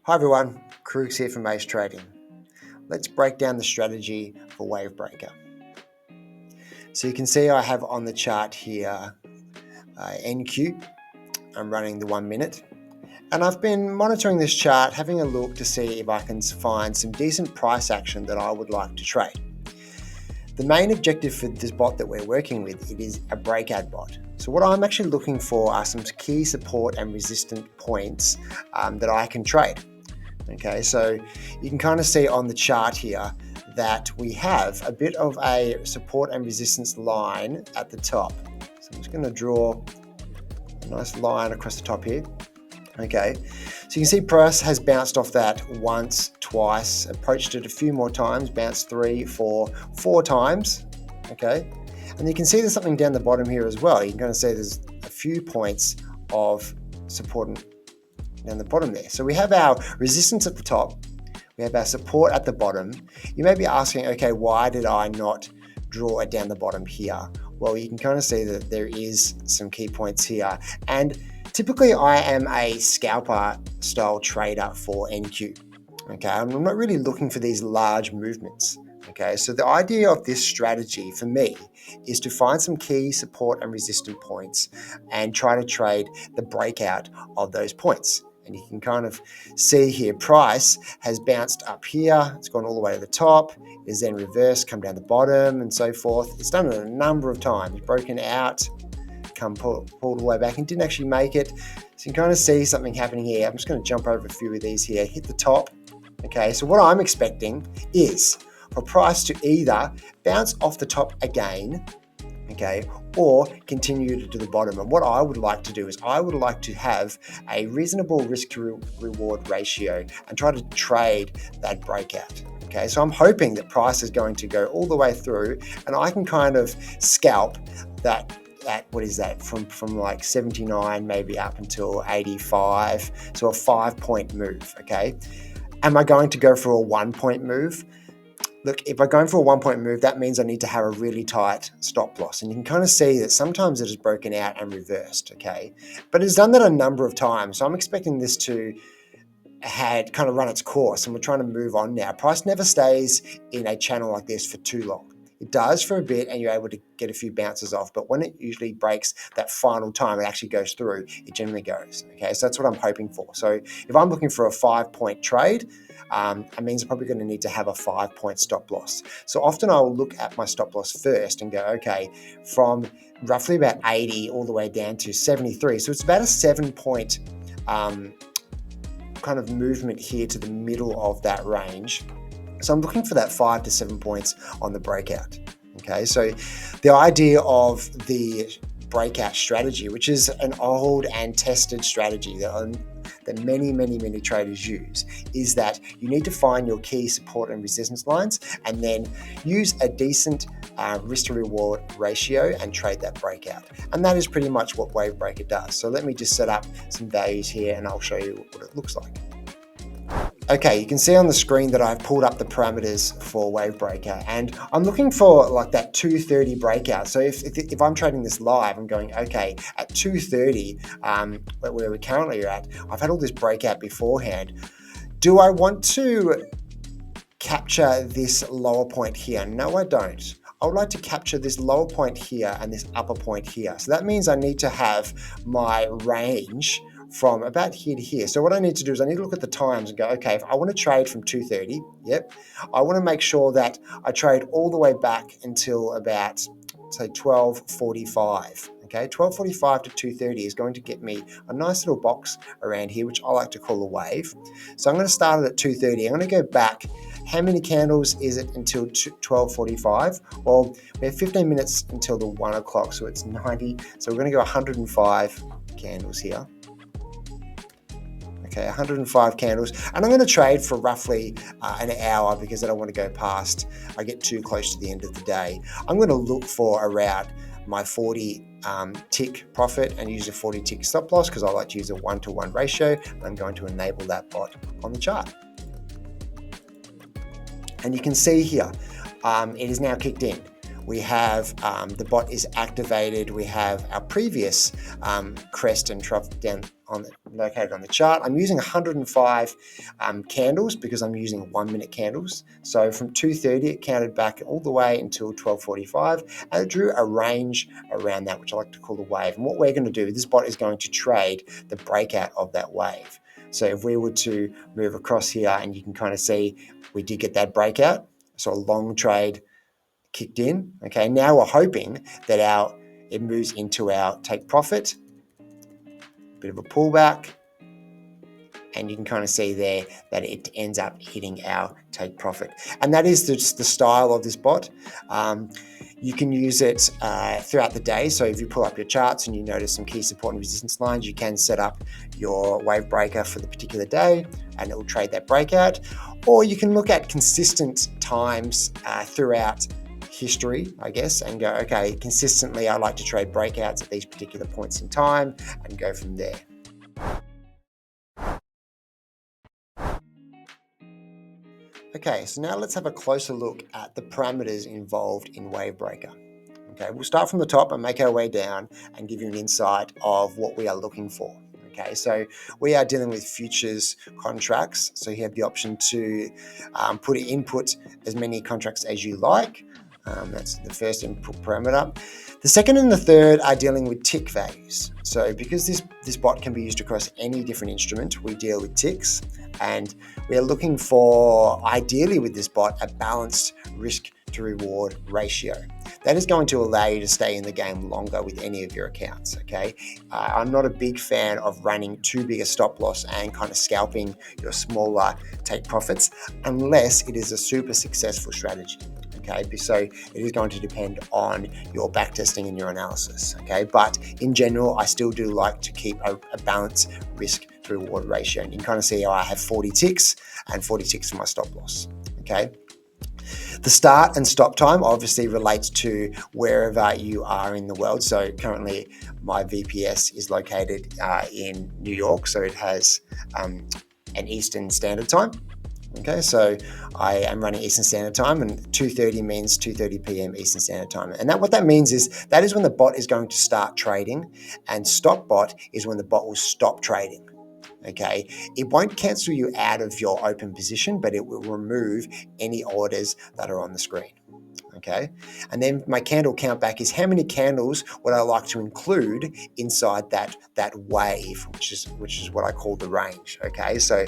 Hi everyone, Crooks here from AutomatedTrading. Let's break down the strategy for Wave Breaker. So you can see I have on the chart here NQ. I'm running the 1 minute. And I've been monitoring this chart, having a look to see if I can find some decent price action that I would like to trade. The main objective for this bot that we're working with, it is a breakout bot. So what I'm actually looking for are some key support and resistance points that I can trade. Okay, so you can kind of see on the chart here that we have a bit of a support and resistance line at the top. So I'm just going to draw a nice line across the top here. Okay, so you can see price has bounced off that once, twice, approached it a few more times, bounced 3, 4, 4 times. Okay, and you can see there's something down the bottom here as well. You can kind of see there's a few points of support down the bottom there. So we have our resistance at the top, we have our support at the bottom. You may be asking, okay, why did I not draw it down the bottom here? Well, you can kind of see that there is some key points here. And typically I am a scalper style trader for NQ. Okay, I'm not really looking for these large movements. Okay, so the idea of this strategy for me is to find some key support and resistance points and try to trade the breakout of those points. And you can kind of see here, price has bounced up here. It's gone all the way to the top. It is then reversed, come down the bottom and so forth. It's done it a number of times, broken out, pulled all the way back and didn't actually make it. So you can kind of see something happening here. I'm just going to jump over a few of these here, hit the top. Okay, so what I'm expecting is for price to either bounce off the top again, okay, or continue to the bottom. And what I would like to do is I would like to have a reasonable risk to reward ratio and try to trade that breakout. Okay, so I'm hoping that price is going to go all the way through and I can kind of scalp that at, what is that, from like 79 maybe up until 85, so a 5-point move. Okay, am I going to go for a 1-point move? Look, if I'm going for a 1-point move, that means I need to have a really tight stop loss. And you can kind of see that sometimes it is broken out and reversed, okay? But it's done that a number of times. So I'm expecting this to had kind of run its course and we're trying to move on now. Price never stays in a channel like this for too long. It does for a bit and you're able to get a few bounces off, but when it usually breaks that final time, it actually goes through, it generally goes, okay? So that's what I'm hoping for. So if I'm looking for a 5-point trade, it means I'm probably going to need to have a 5-point stop loss. So often I will look at my stop loss first and go, okay, from roughly about 80 all the way down to 73. So it's about a 7-point kind of movement here to the middle of that range. So I'm looking for that 5 to 7 points on the breakout. Okay, so the idea of the breakout strategy, which is an old and tested strategy that many traders use, is that you need to find your key support and resistance lines and then use a decent risk to reward ratio and trade that breakout. And that is pretty much what Wave Breaker does. So let me just set up some values here and I'll show you what it looks like. Okay, you can see on the screen that I've pulled up the parameters for Wave Breaker and I'm looking for like that 230 breakout. So if I'm trading this live, I'm going, okay, at 230, where we currently are at, I've had all this breakout beforehand. Do I want to capture this lower point here? No, I don't. I would like to capture this lower point here and this upper point here. So that means I need to have my range from about here to here. So what I need to do is I need to look at the times and go, okay, if I want to trade from 2:30, yep, I want to make sure that I trade all the way back until about, say, 12:45. Okay, 12:45 to 2:30 is going to get me a nice little box around here, which I like to call a wave. So I'm going to start it at 2:30. I'm going to go back. How many candles is it until 12:45? Well, we have 15 minutes until the 1 o'clock, so it's 90. So we're going to go 105 candles here. Okay, 105 candles, and I'm going to trade for roughly an hour because I don't want to go past, I get too close to the end of the day. I'm going to look for around my 40 tick profit and use a 40 tick stop loss because I like to use a 1-to-1 ratio, and I'm going to enable that bot on the chart. And you can see here, it is now kicked in. we have the bot is activated. We have our previous crest and trough down located on the chart. I'm using 105 candles because I'm using 1 minute candles. So from 2:30 it counted back all the way until 12:45, and it drew a range around that, which I like to call the wave. And what we're going to do, this bot is going to trade the breakout of that wave. So if we were to move across here, and you can kind of see we did get that breakout, so a long trade kicked in. Okay, now we're hoping that it moves into our take profit, bit of a pullback, and you can kind of see there that it ends up hitting our take profit. And that is the style of this bot. You can use it throughout the day. So if you pull up your charts and you notice some key support and resistance lines, you can set up your wave breaker for the particular day and it will trade that breakout. Or you can look at consistent times throughout history, I guess, and go, okay, consistently I like to trade breakouts at these particular points in time and go from there. Okay, so now let's have a closer look at the parameters involved in wave breaker. Okay, we'll start from the top and make our way down and give you an insight of what we are looking for. Okay, so we are dealing with futures contracts. So you have the option to input as many contracts as you like. That's the first input parameter. The second and the third are dealing with tick values. So because this bot can be used across any different instrument, we deal with ticks, and we are looking for, ideally with this bot, a balanced risk to reward ratio. That is going to allow you to stay in the game longer with any of your accounts, okay? I'm not a big fan of running too big a stop loss and kind of scalping your smaller take profits unless it is a super successful strategy. Okay, so it is going to depend on your backtesting and your analysis. Okay, but in general, I still do like to keep a balanced risk to reward ratio. And you can kind of see how I have 40 ticks and 40 ticks for my stop loss. Okay. The start and stop time obviously relates to wherever you are in the world. So currently my VPS is located in New York, so it has an Eastern Standard Time. Okay, so I am running Eastern Standard Time, and 2:30 means 2:30 p.m. Eastern Standard Time. And what that means is that is when the bot is going to start trading, and stop bot is when the bot will stop trading. Okay, it won't cancel you out of your open position, but it will remove any orders that are on the screen. Okay, and then my candle count back is how many candles would I like to include inside that wave, which is what I call the range. Okay, so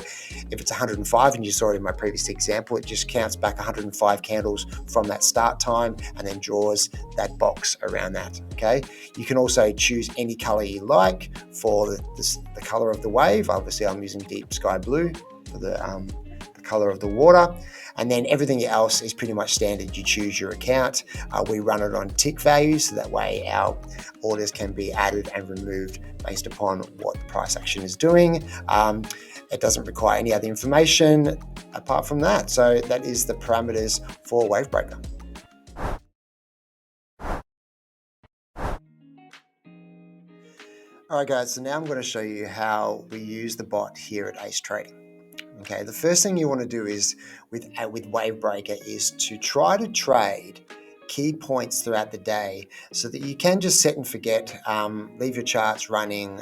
if it's 105, and you saw it in my previous example, it just counts back 105 candles from that start time and then draws that box around that. Okay, you can also choose any color you like for the color of the wave. Obviously, I'm using deep sky blue for the color of the water, and then everything else is pretty much standard. You choose your account. We run it on tick values, so that way our orders can be added and removed based upon what the price action is doing. It doesn't require any other information apart from that. So that is the parameters for wave breaker. All right, guys, so now I'm going to show you how we use the bot here at AcetradingTrading. Okay, the first thing you want to do is with Wave Breaker is to try to trade key points throughout the day so that you can just set and forget, leave your charts running,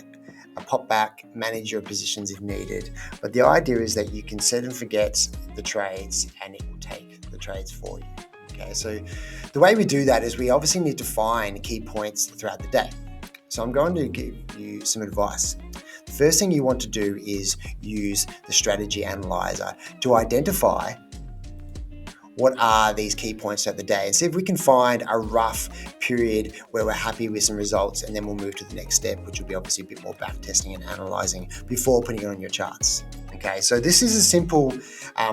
pop back, manage your positions if needed. But the idea is that you can set and forget the trades and it will take the trades for you. Okay, so the way we do that is we obviously need to find key points throughout the day. So I'm going to give you some advice. The first thing you want to do is use the strategy analyzer to identify what are these key points of the day and see if we can find a rough period where we're happy with some results, and then we'll move to the next step, which will be obviously a bit more back testing and analyzing before putting it on your charts. Okay, so this is a simple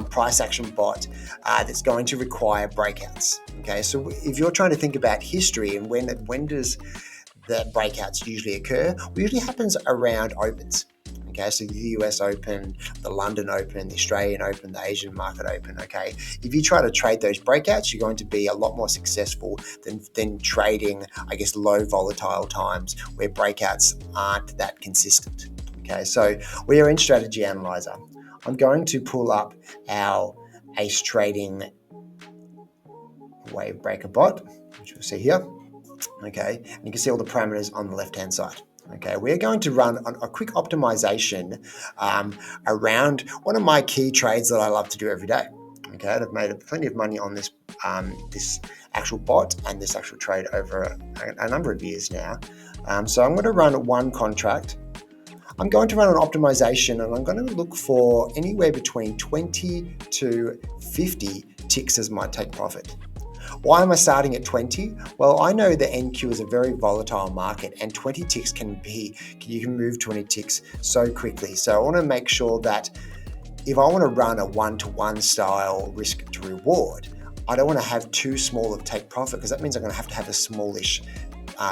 price action bot that's going to require breakouts. Okay, so if you're trying to think about history and when does the breakouts usually occur, it usually happens around opens. Okay, so the US Open, the London Open, the Australian Open, the Asian Market Open. Okay, if you try to trade those breakouts, you're going to be a lot more successful than trading, I guess, low volatile times where breakouts aren't that consistent. Okay, so we are in Strategy Analyzer. I'm going to pull up our AcetradingTrading wave breaker bot, which we'll see here. Okay, and you can see all the parameters on the left-hand side. Okay, we're going to run a quick optimization around one of my key trades that I love to do every day. Okay, I've made plenty of money on this this actual bot and this actual trade over a number of years now. So I'm going to run one contract. I'm going to run an optimization, and I'm going to look for anywhere between 20 to 50 ticks as my take profit. Why am I starting at 20? Well, I know the NQ is a very volatile market, and 20 ticks you can move 20 ticks so quickly. So I want to make sure that if I want to run a one-to-one style risk to reward, I don't want to have too small of take profit, because that means I'm going to have a smallish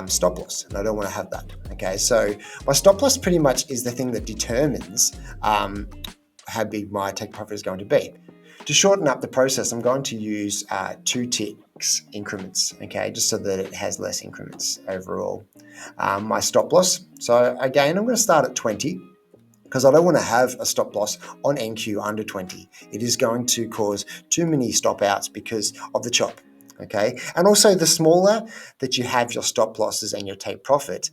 stop loss, and I don't want to have that. Okay, so my stop loss pretty much is the thing that determines how big my take profit is going to be. To shorten up the process, I'm going to use 2 ticks increments, okay, just so that it has less increments overall. My stop loss, so again, I'm going to start at 20, because I don't want to have a stop loss on NQ under 20. It is going to cause too many stop outs because of the chop. Okay, and also the smaller that you have your stop losses and your take profit,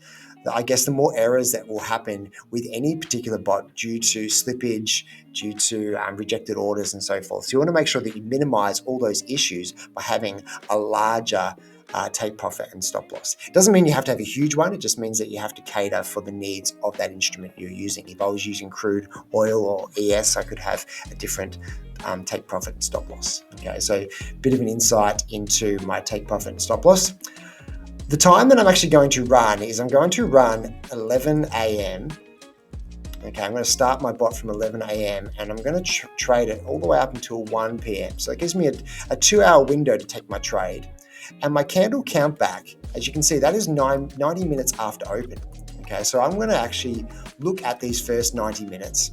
I guess the more errors that will happen with any particular bot due to slippage, due to rejected orders and so forth. So you want to make sure that you minimize all those issues by having a larger take profit and stop loss. It doesn't mean you have to have a huge one. It just means that you have to cater for the needs of that instrument you're using. If I was using crude oil or ES, I could have a different take profit and stop loss. Okay, so a bit of an insight into my take profit and stop loss. The time that I'm actually going to run is I'm going to run 11 a.m. Okay, I'm going to start my bot from 11 a.m. and I'm going to trade it all the way up until 1 p.m. So it gives me a 2-hour window to take my trade. And my candle count back, as you can see, that is 90 minutes after open. Okay, so I'm going to actually look at these first 90 minutes.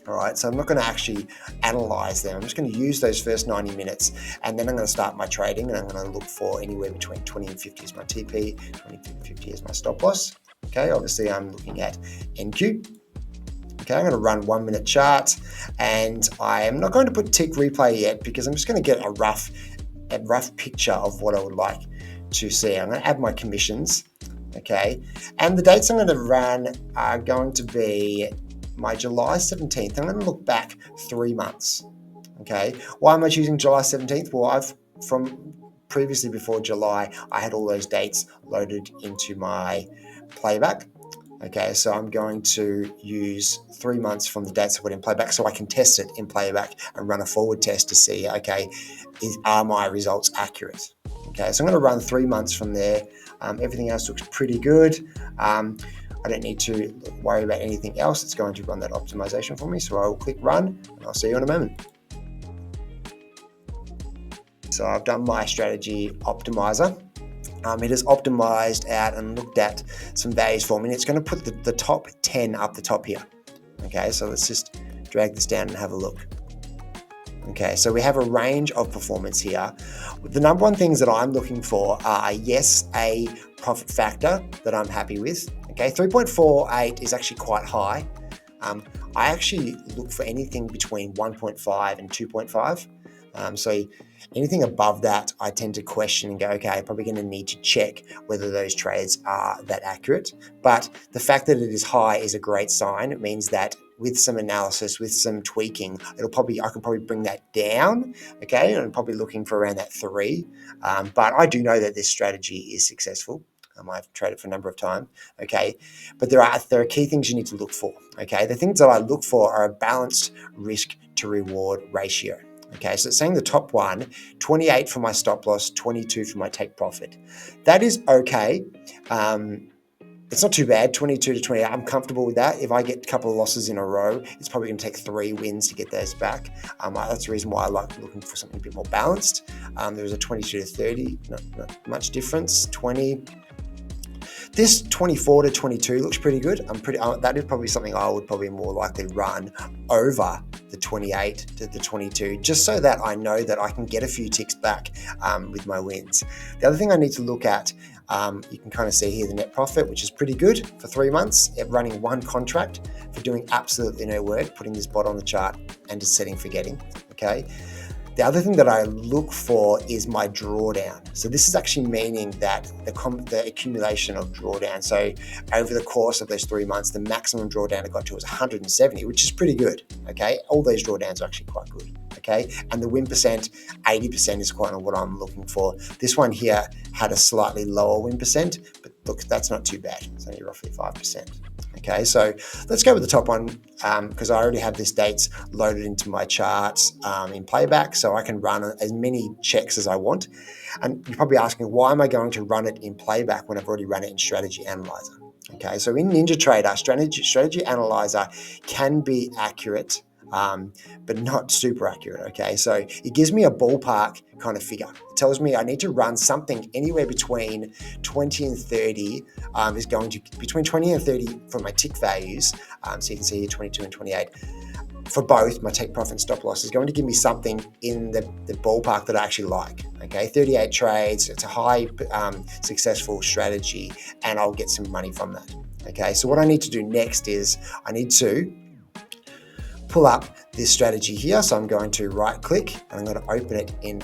All right, so I'm not going to actually analyze them. I'm just going to use those first 90 minutes, and then I'm going to start my trading, and I'm going to look for anywhere between 20 and 50 as my TP, 20 and 50 as my stop loss. Okay, obviously I'm looking at NQ. Okay, I'm going to run 1 minute chart, and I am not going to put tick replay yet, because I'm just going to get a rough picture of what I would like to see. I'm going to add my commissions. Okay, and the dates I'm going to run are going to be my July 17th. I'm going to look back 3 months. Okay, why am I choosing July 17th? Well, from previously before July, I had all those dates loaded into my playback. Okay, so I'm going to use 3 months from the dates I put in playback, so I can test it in playback and run a forward test to see, okay, are my results accurate? Okay, so I'm going to run 3 months from there. Everything else looks pretty good. I don't need to worry about anything else. It's going to run that optimization for me. So I will click run, and I'll see you in a moment. So I've done my strategy optimizer. It has optimized out and looked at some values for me. And it's going to put the top 10 up the top here. Okay, so let's just drag this down and have a look. Okay, so we have a range of performance here. The number one things that I'm looking for are, yes, a profit factor that I'm happy with. Okay, 3.48 is actually quite high. I actually look for anything between 1.5 and 2.5. So anything above that, I tend to question and go, okay, I'm probably going to need to check whether those trades are that accurate. But the fact that it is high is a great sign. It means that with some analysis, with some tweaking, I can probably bring that down. Okay, and I'm probably looking for around that 3. But I do know that this strategy is successful. I've traded for a number of times. Okay, but there are key things you need to look for. Okay, the things that I look for are a balanced risk to reward ratio. Okay, so it's saying the top one, 28 for my stop loss, 22 for my take profit. That is okay. It's not too bad, 22 to 28. I'm comfortable with that. If I get a couple of losses in a row, it's probably going to take 3 wins to get those back. That's the reason why I like looking for something a bit more balanced. There's a 22 to 30, not much difference. 20. This 24 to 22 looks pretty good. That is probably something I would probably more likely run over the 28 to the 22, just so that I know that I can get a few ticks back with my wins. The other thing I need to look at, you can kind of see here the net profit, which is pretty good for 3 months, running 1 contract for doing absolutely no work, putting this bot on the chart and just setting forgetting. Okay. The other thing that I look for is my drawdown. So this is actually meaning that the accumulation of drawdown. So over the course of those 3 months, the maximum drawdown I got to was 170, which is pretty good. Okay, all these drawdowns are actually quite good. Okay, and the win percent, 80% is quite what I'm looking for. This one here had a slightly lower win percent, but look, that's not too bad. It's only roughly 5%. Okay, so let's go with the top one because I already have this dates loaded into my charts in playback, so I can run as many checks as I want. And you're probably asking, why am I going to run it in playback when I've already run it in Strategy Analyzer? Okay, so in NinjaTrader, Strategy Analyzer can be accurate, but not super accurate. Okay, so it gives me a ballpark kind of figure. It tells me I need to run something anywhere between 20 and 30 is going to between 20 and 30 for my tick values. So you can see here 22 and 28 for both my take profit and stop loss is going to give me something in the ballpark that I actually like. Okay, 38 trades, it's a high successful strategy, and I'll get some money from that. Okay, so what I need to do next is I need to pull up this strategy here. So I'm going to right click and I'm going to open it in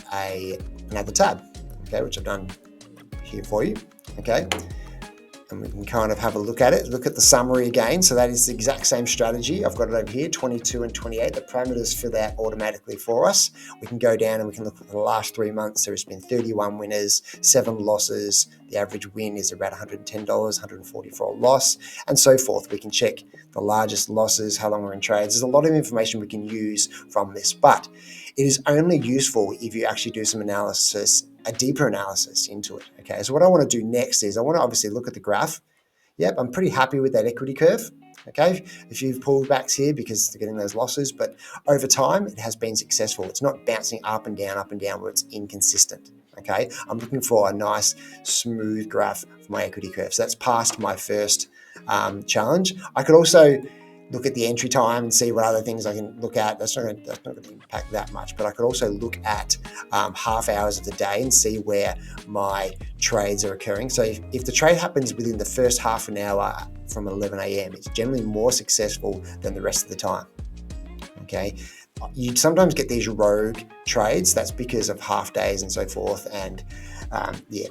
another tab, okay, which I've done here for you. Okay, and we can kind of have a look at it, look at the summary again. So that is the exact same strategy. I've got it over here, 22 and 28. The parameters for that automatically for us. We can go down and we can look at the last 3 months. There's been 31 winners, 7 losses. The average win is about $110, 144 loss, and so forth. We can check the largest losses, how long we're in trades. There's a lot of information we can use from this, but it is only useful if you actually do some analysis, a deeper analysis into it. Okay, so what I want to do next is I want to obviously look at the graph. Yep, I'm pretty happy with that equity curve. Okay, a few pullbacks here because they're getting those losses, but over time it has been successful. It's not bouncing up and down where it's inconsistent. Okay, I'm looking for a nice smooth graph for my equity curve. So that's past my first challenge. I could also look at the entry time and see what other things I can look at. That's not going to impact that much, but I could also look at half hours of the day and see where my trades are occurring. So if the trade happens within the first half an hour from 11 a.m., it's generally more successful than the rest of the time. Okay, you sometimes get these rogue trades. That's because of half days and so forth, and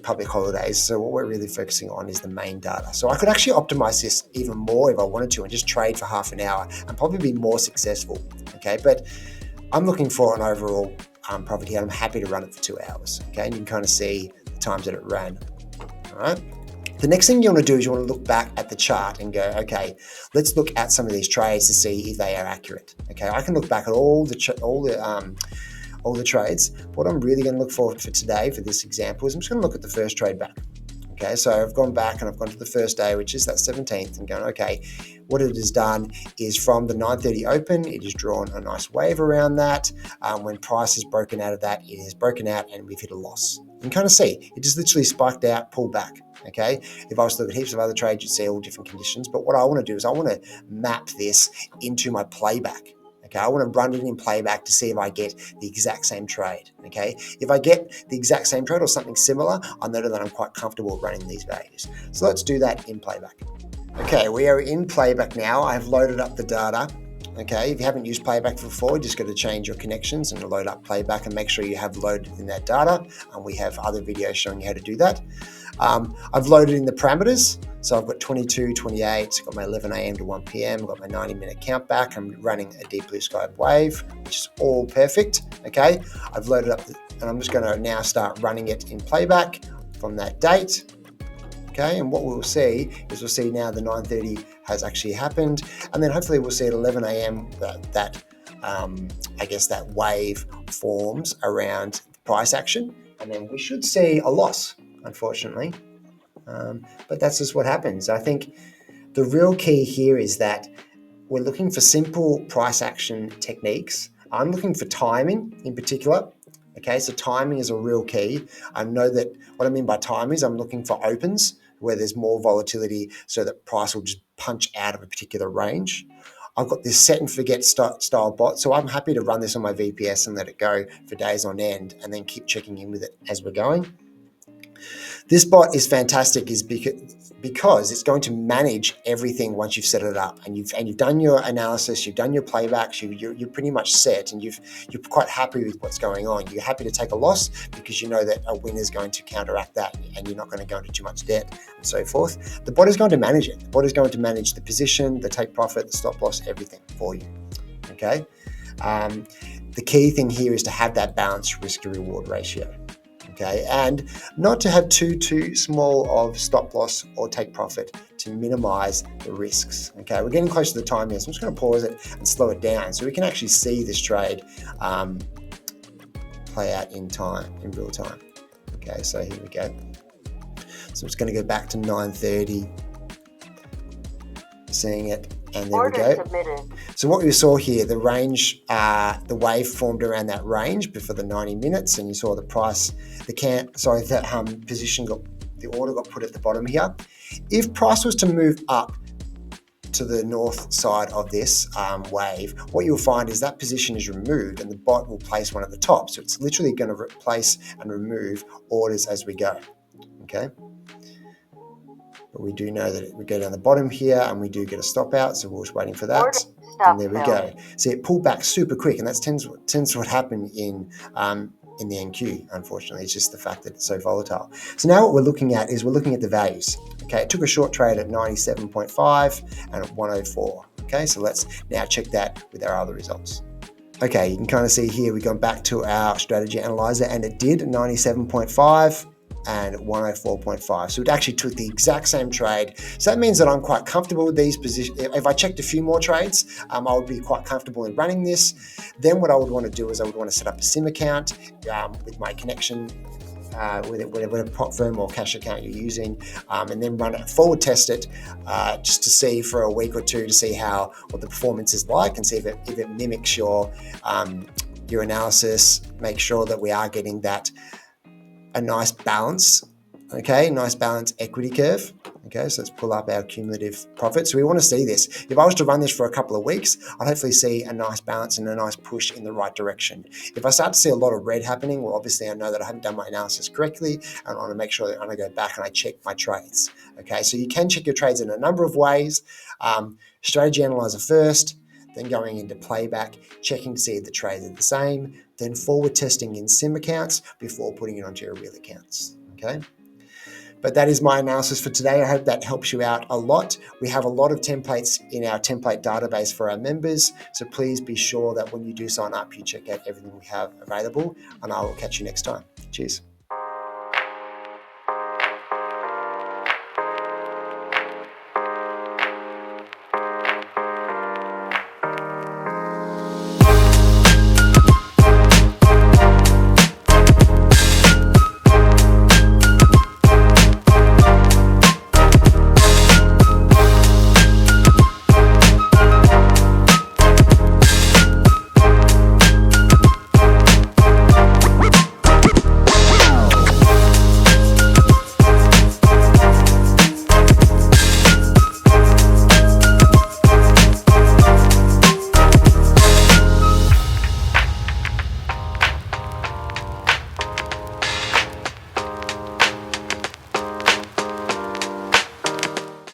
public holidays. So what we're really focusing on is the main data. So I could actually optimize this even more if I wanted to and just trade for half an hour and probably be more successful. Okay, but I'm looking for an overall profit here. I'm happy to run it for 2 hours. Okay, and you can kind of see the times that it ran. All right. The next thing you want to do is you want to look back at the chart and go, okay, let's look at some of these trades to see if they are accurate. Okay, I can look back at all the trades. What I'm really going to look for today for this example is I'm just going to look at the first trade back. Okay, so I've gone back and I've gone to the first day, which is that 17th, and going, okay, what it has done is from the 9:30 open, it has drawn a nice wave around that. When price is broken out of that, it is broken out and we've hit a loss. You can kind of see, it just literally spiked out, pulled back. Okay, if I was to look at heaps of other trades, you'd see all different conditions. But what I want to do is I want to map this into my playback. Okay, I want to run it in playback to see if I get the exact same trade. Okay, if I get the exact same trade or something similar, I know that I'm quite comfortable running these values. So let's do that in playback. Okay, we are in playback now. I've loaded up the data. Okay, if you haven't used playback before, you just got to change your connections and load up playback and make sure you have loaded in that data. And we have other videos showing you how to do that. I've loaded in the parameters. So I've got 22, 28, got my 11 a.m. to 1 p.m. I've got my 90-minute count back. I'm running a deep blue sky wave, which is all perfect. Okay, I've loaded up and I'm just going to now start running it in playback from that date. Okay, and what we'll see is we'll see now the 9:30 has actually happened, and then hopefully we'll see at 11 a.m. that I guess that wave forms around price action, and then we should see a loss, unfortunately. But that's just what happens. I think the real key here is that we're looking for simple price action techniques. I'm looking for timing in particular. Okay, so timing is a real key. I know that what I mean by timing is I'm looking for opens where there's more volatility so that price will just punch out of a particular range. I've got this set and forget style bot, so I'm happy to run this on my VPS and let it go for days on end and then keep checking in with it as we're going. This bot is fantastic because it's going to manage everything once you've set it up, and you've done your analysis, you've done your playbacks, you're pretty much set, and you're quite happy with what's going on. You're happy to take a loss because you know that a win is going to counteract that, and you're not going to go into too much debt and so forth. The bot is going to manage it. The bot is going to manage the position, the take profit, the stop loss, everything for you. Okay. The key thing here is to have that balanced risk to reward ratio. Okay, and not to have too small of stop loss or take profit to minimize the risks. Okay, we're getting close to the time here, so I'm just going to pause it and slow it down so we can actually see this trade play out in real time. Okay, so here we go. So I'm just going to go back to 9:30, seeing it, and there we go. Submitted. So what we saw here, the range, the wave formed around that range before the 90 minutes, and you saw the price, the position the order got put at the bottom here. If price was to move up to the north side of this wave, what you'll find is that position is removed and the bot will place one at the top. So it's literally going to replace and remove orders as we go. Okay. But we do know that we go down the bottom here and we do get a stop out, so we're just waiting for that. And there we go. See, it pulled back super quick, and that tends to what happened in the NQ, unfortunately. It's just the fact that it's so volatile. So now what we're looking at is we're looking at the values. Okay, it took a short trade at 97.5 and at 104. Okay, so let's now check that with our other results. Okay, you can kind of see here we've gone back to our strategy analyzer, and it did 97.5 and 104.5. So it actually took the exact same trade. So that means that I'm quite comfortable with these positions. If I checked a few more trades, I would be quite comfortable in running this. Then what I would want to do is I would want to set up a SIM account with my connection, whatever prop firm or cash account you're using, and then run it, forward test it, just to see for a week or two to see what the performance is like, and see if it mimics your analysis. Make sure that we are getting a nice balance, okay, nice balanced equity curve. Okay, so let's pull up our cumulative profit. So we want to see this. If I was to run this for a couple of weeks, I'd hopefully see a nice balance and a nice push in the right direction. If I start to see a lot of red happening, well, obviously I know that I haven't done my analysis correctly, and I want to make sure that I go back and I check my trades. Okay, so you can check your trades in a number of ways. Strategy analyzer first, then going into playback, checking to see if the trades are the same, then forward testing in SIM accounts before putting it onto your real accounts. Okay. But that is my analysis for today. I hope that helps you out a lot. We have a lot of templates in our template database for our members. So please be sure that when you do sign up, you check out everything we have available, and I will catch you next time. Cheers.